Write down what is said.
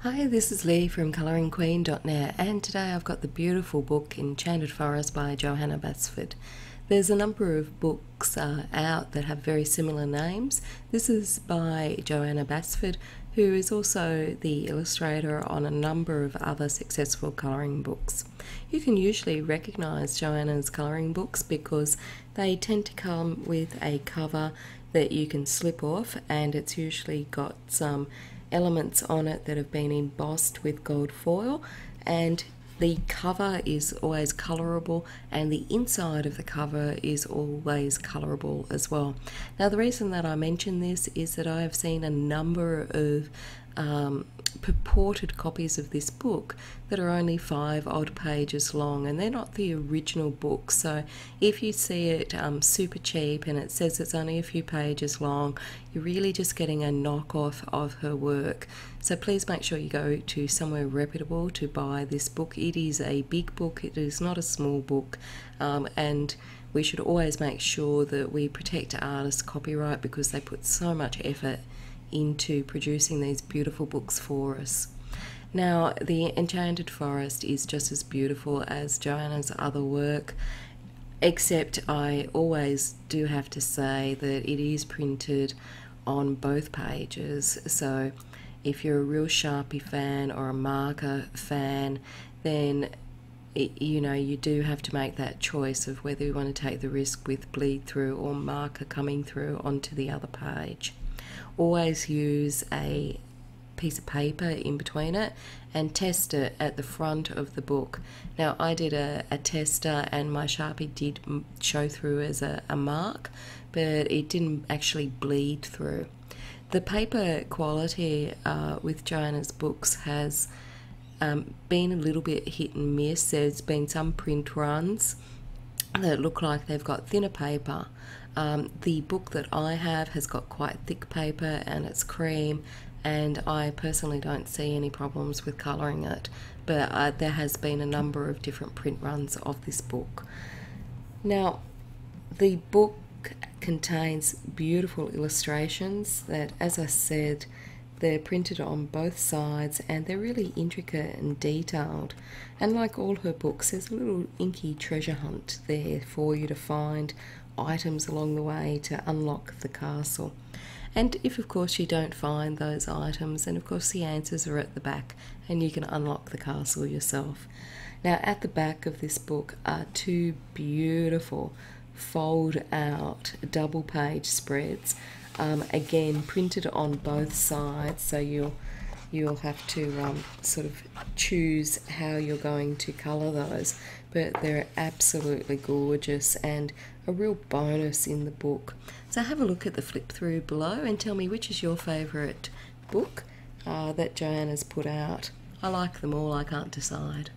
Hi, this is Lee from ColouringQueen.net, and today I've got the beautiful book Enchanted Forest by Johanna Basford. There's a number of books out that have very similar names. This is by Johanna Basford, who is also the illustrator on a number of other successful colouring books. You can usually recognise Johanna's colouring books because they tend to come with a cover that you can slip off, and it's usually got some elements on it that have been embossed with gold foil, and the cover is always colourable and the inside of the cover is always colourable as well. Now, the reason that I mention this is that I have seen a number of purported copies of this book that are only 5 odd pages long, and they're not the original book. So if you see it super cheap and it says it's only a few pages long, you're really just getting a knockoff of her work. So please make sure you go to somewhere reputable to buy this book. It is a big book, it is not a small book, and we should always make sure that we protect artists' copyright because they put so much effort into producing these beautiful books for us. Now, the Enchanted Forest is just as beautiful as Johanna's other work, except I always do have to say that it is printed on both pages. So if you're a real Sharpie fan or a marker fan, then you do have to make that choice of whether you want to take the risk with bleed through or marker coming through onto the other page. Always use a piece of paper in between it and test it at the front of the book. Now, I did a tester and my Sharpie did show through as a mark, but it didn't actually bleed through. The paper quality with Johanna's books has been a little bit hit and miss. There's been some print runs that look like they've got thinner paper. The book that I have has got quite thick paper and it's cream, and I personally don't see any problems with colouring it, but there has been a number of different print runs of this book. Now, the book contains beautiful illustrations that, as I said, they're printed on both sides and they're really intricate and detailed. And like all her books, there's a little inky treasure hunt there for you to find items along the way to unlock the castle. And if, of course, you don't find those items, then of course the answers are at the back and you can unlock the castle yourself. Now, at the back of this book are 2 beautiful fold out double page spreads, again printed on both sides, so you'll have to sort of choose how you're going to colour those, but they're absolutely gorgeous and a real bonus in the book. So have a look at the flip through below and tell me which is your favourite book that Johanna's put out. I like them all, I can't decide.